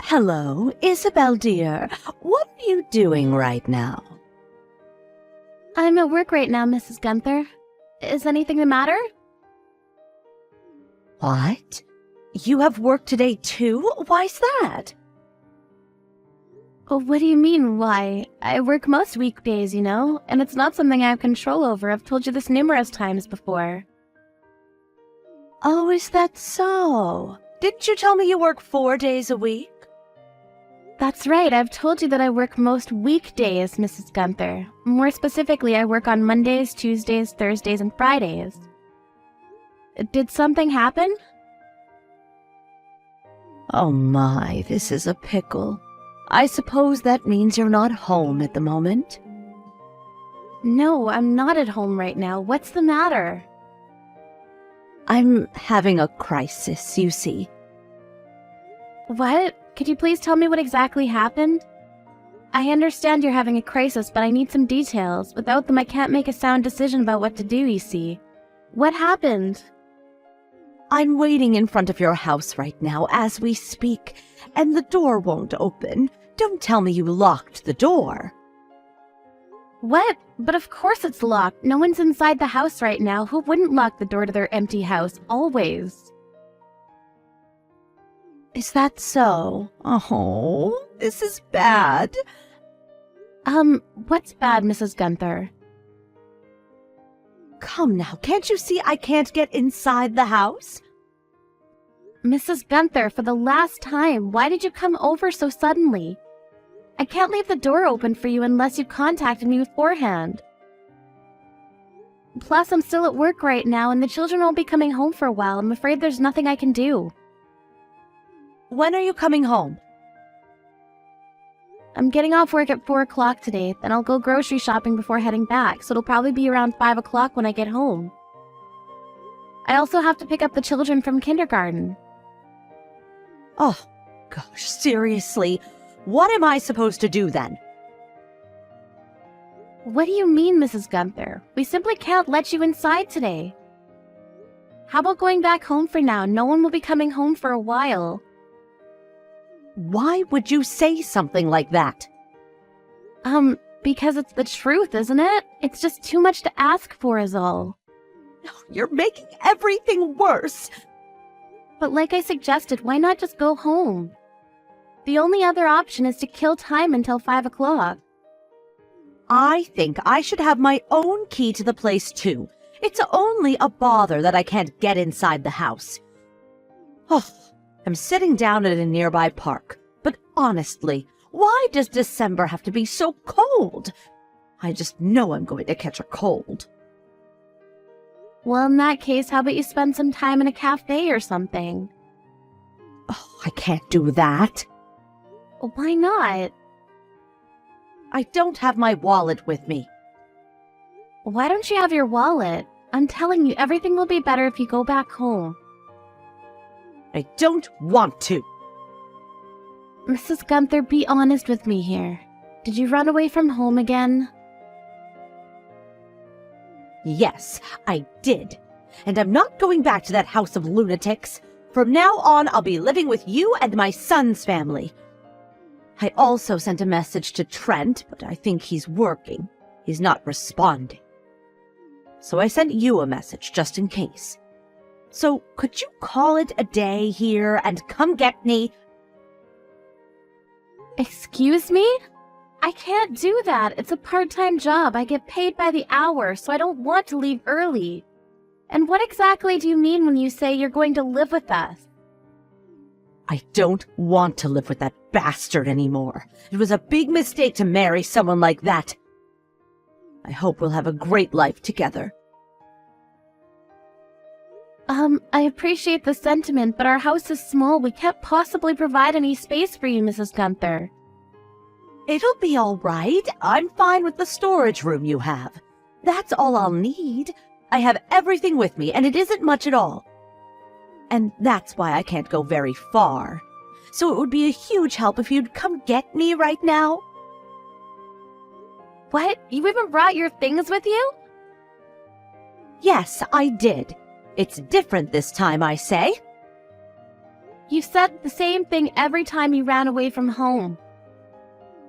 Hello, Isabel dear. What are you doing right now? I'm at work right now, Mrs. Gunther. Is anything the matter? What? You have work today too? Why's that? Oh, what do you mean, why? I work most weekdays, and it's not something I have control over. I've told you this numerous times before. Oh, is that so? Didn't you tell me you work 4 days a week? That's right, I've told you that I work most weekdays, Mrs. Gunther. More specifically, I work on Mondays, Tuesdays, Thursdays, and Fridays. Did something happen? Oh my, this is a pickle. I suppose that means you're not home at the moment? No, I'm not at home right now. What's the matter? I'm having a crisis, you see. What? Could you please tell me what exactly happened? I understand you're having a crisis, but I need some details. Without them, I can't make a sound decision about what to do, you see. What happened? I'm waiting in front of your house right now as we speak, and the door won't open. Don't tell me you locked the door. What? But of course it's locked. No one's inside the house right now. Who wouldn't lock the door to their empty house? Always. Is that so? Oh, this is bad. What's bad, Mrs. Gunther? Come now, can't you see I can't get inside the house? Mrs. Gunther, for the last time, why did you come over so suddenly? I can't leave the door open for you unless you contacted me beforehand. Plus, I'm still at work right now, and the children won't be coming home for a while. I'm afraid there's nothing I can do. When are you coming home? I'm getting off work at 4 o'clock today, then I'll go grocery shopping before heading back, so it'll probably be around 5 o'clock when I get home. I also have to pick up the children from kindergarten. Oh, gosh, seriously, what am I supposed to do then? What do you mean, Mrs. Gunther? We simply can't let you inside today. How about going back home for now? No one will be coming home for a while. Why would you say something like that? Because it's the truth, isn't it? It's just too much to ask for is all. You're making everything worse. But like I suggested, why not just go home? The only other option is to kill time until 5 o'clock. I think I should have my own key to the place too. It's only a bother that I can't get inside the house. Oh, I'm sitting down at a nearby park, but honestly, why does December have to be so cold? I just know I'm going to catch a cold. Well, in that case, how about you spend some time in a cafe or something? Oh, I can't do that. Why not? I don't have my wallet with me. Why don't you have your wallet? I'm telling you, everything will be better if you go back home. I don't want to. Mrs. Gunther, be honest with me here. Did you run away from home again? Yes, I did. And I'm not going back to that house of lunatics. From now on, I'll be living with you and my son's family. I also sent a message to Trent, but I think he's working. He's not responding. So I sent you a message just in case. So could you call it a day here and come get me? Excuse me? I can't do that. It's a part-time job. I get paid by the hour, so I don't want to leave early. And what exactly do you mean when you say you're going to live with us? I don't want to live with that bastard anymore. It was a big mistake to marry someone like that. I hope we'll have a great life together. I appreciate the sentiment, but our house is small. We can't possibly provide any space for you, Mrs. Gunther. It'll be all right. I'm fine with the storage room you have. That's all I'll need. I have everything with me, and it isn't much at all. And that's why I can't go very far. So it would be a huge help if you'd come get me right now. What? You even brought your things with you? Yes, I did. It's different this time, I say. You said the same thing every time you ran away from home.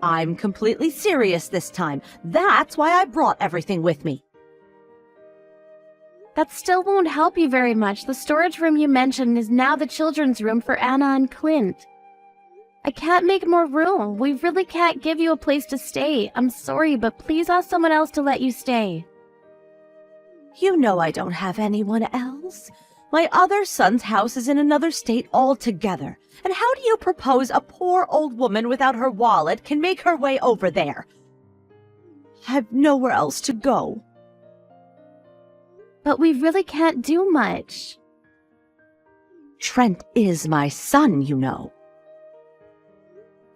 I'm completely serious this time. That's why I brought everything with me. That still won't help you very much. The storage room you mentioned is now the children's room for Anna and Clint. I can't make more room. We really can't give you a place to stay. I'm sorry, but please ask someone else to let you stay. You know I don't have anyone else. My other son's house is in another state altogether. And how do you propose a poor old woman without her wallet can make her way over there? I've nowhere else to go. But we really can't do much. Trent is my son, you know.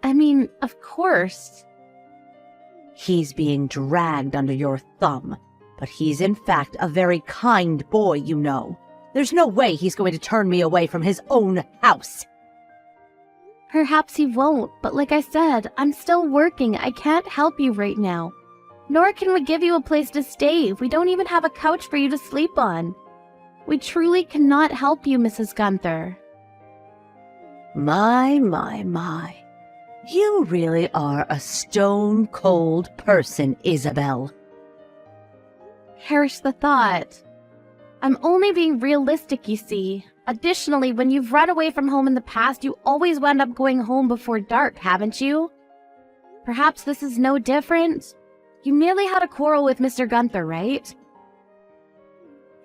I mean, of course. He's being dragged under your thumb, but he's in fact a very kind boy, you know. There's no way he's going to turn me away from his own house. Perhaps he won't, but like I said, I'm still working. I can't help you right now. Nor can we give you a place to stay. We don't even have a couch for you to sleep on. We truly cannot help you, Mrs. Gunther. My. You really are a stone-cold person, Isabel. Perish the thought. I'm only being realistic, you see. Additionally, when you've run away from home in the past, you always wound up going home before dark, haven't you? Perhaps this is no different? You merely had a quarrel with Mr. Gunther, right?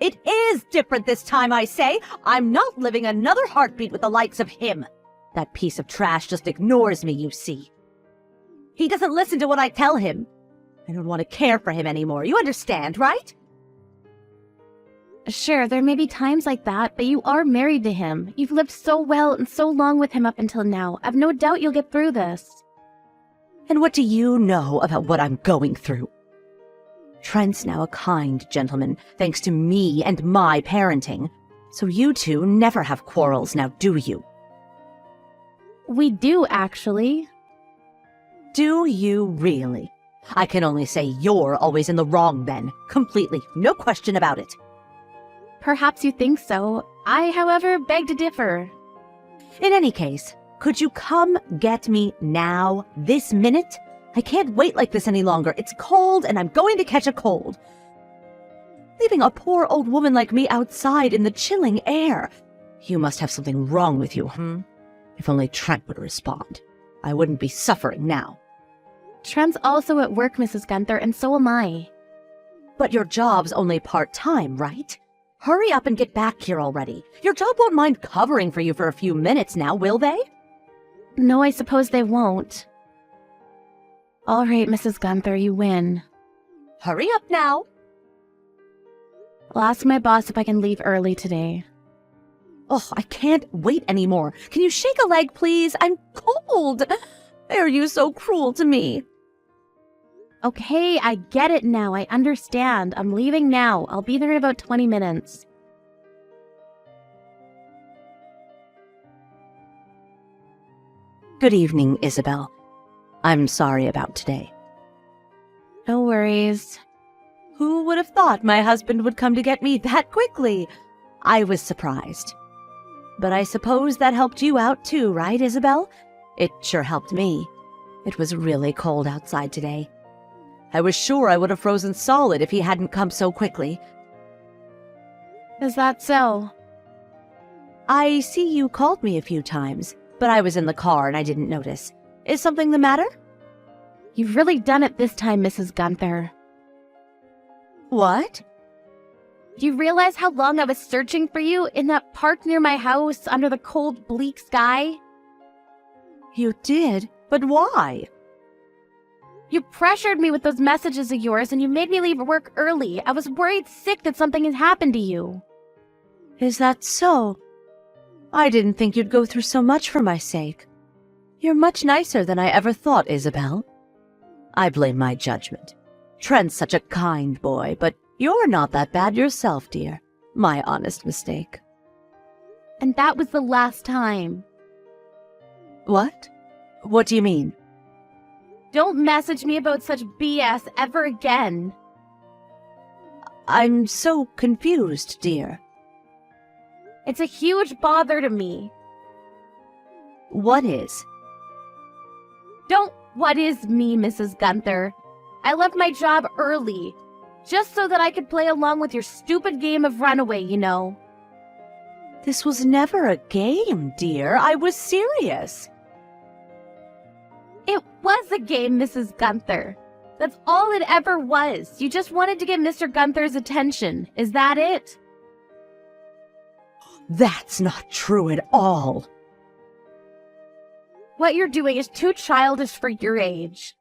It is different this time, I say. I'm not living another heartbeat with the likes of him. That piece of trash just ignores me, you see. He doesn't listen to what I tell him. I don't want to care for him anymore. You understand, right? Sure, there may be times like that, but you are married to him. You've lived so well and so long with him up until now. I've no doubt you'll get through this. And what do you know about what I'm going through? Trent's now a kind gentleman, thanks to me and my parenting. So you two never have quarrels now, do you? We do, actually. Do you really? I can only say you're always in the wrong then. Completely. No question about it. Perhaps you think so. I, however, beg to differ. In any case, could you come get me now, this minute? I can't wait like this any longer. It's cold and I'm going to catch a cold. Leaving a poor old woman like me outside in the chilling air. You must have something wrong with you, If only Trent would respond. I wouldn't be suffering now. Trent's also at work, Mrs. Gunther, and so am I. But your job's only part-time, right? Hurry up and get back here already. Your job won't mind covering for you for a few minutes now, will they? No, I suppose they won't. All right, Mrs. Gunther, you win. Hurry up now. I'll ask my boss if I can leave early today. Oh, I can't wait anymore. Can you shake a leg, please? I'm cold. Why are you so cruel to me? Okay, I get it now. I understand. I'm leaving now. I'll be there in about 20 minutes. Good evening, Isabel. I'm sorry about today. No worries. Who would have thought my husband would come to get me that quickly? I was surprised. But I suppose that helped you out too, right, Isabel? It sure helped me. It was really cold outside today. I was sure I would have frozen solid if he hadn't come so quickly. Is that so? I see you called me a few times, but I was in the car and I didn't notice. Is something the matter? You've really done it this time, Mrs. Gunther. What? Do you realize how long I was searching for you in that park near my house under the cold, bleak sky? You did? But why? You pressured me with those messages of yours and you made me leave work early. I was worried sick that something had happened to you. Is that so? I didn't think you'd go through so much for my sake. You're much nicer than I ever thought, Isabel. I blame my judgment. Trent's such a kind boy, but you're not that bad yourself, dear. My honest mistake. And that was the last time. What? What do you mean? Don't message me about such BS ever again. I'm so confused, dear. It's a huge bother to me. What is? Don't what is me, Mrs. Gunther. I left my job early, just so that I could play along with your stupid game of Runaway, you know. This was never a game, dear. I was serious. It was a game, Mrs. Gunther. That's all it ever was. You just wanted to get Mr. Gunther's attention. Is that it? That's not true at all. What you're doing is too childish for your age.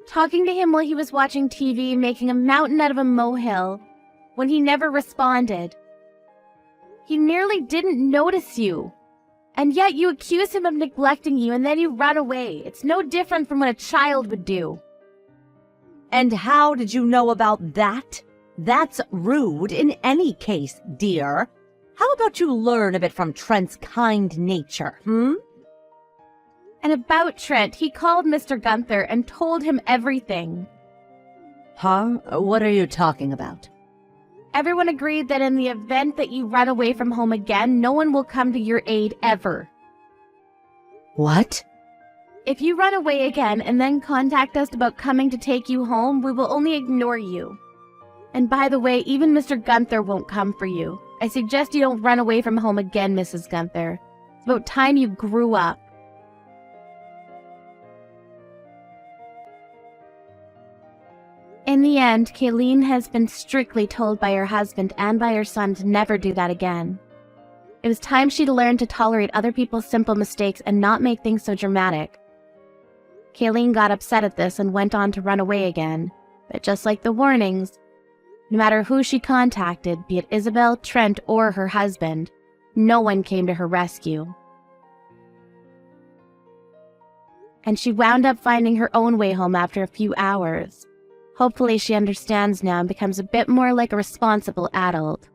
Talking to him while he was watching TV, making a mountain out of a molehill, when he never responded. He nearly didn't notice you. And yet you accuse him of neglecting you and then you run away. It's no different from what a child would do. And how did you know about that? That's rude in any case, dear. How about you learn a bit from Trent's kind nature, And about Trent, he called Mr. Gunther and told him everything. Huh? What are you talking about? Everyone agreed that in the event that you run away from home again, no one will come to your aid ever. What? If you run away again and then contact us about coming to take you home, we will only ignore you. And by the way, even Mr. Gunther won't come for you. I suggest you don't run away from home again, Mrs. Gunther. It's about time you grew up. In the end, Kayleen has been strictly told by her husband and by her son to never do that again. It was time she'd learned to tolerate other people's simple mistakes and not make things so dramatic. Kayleen got upset at this and went on to run away again, but just like the warnings, no matter who she contacted, be it Isabel, Trent, or her husband, no one came to her rescue. And she wound up finding her own way home after a few hours. Hopefully she understands now and becomes a bit more like a responsible adult.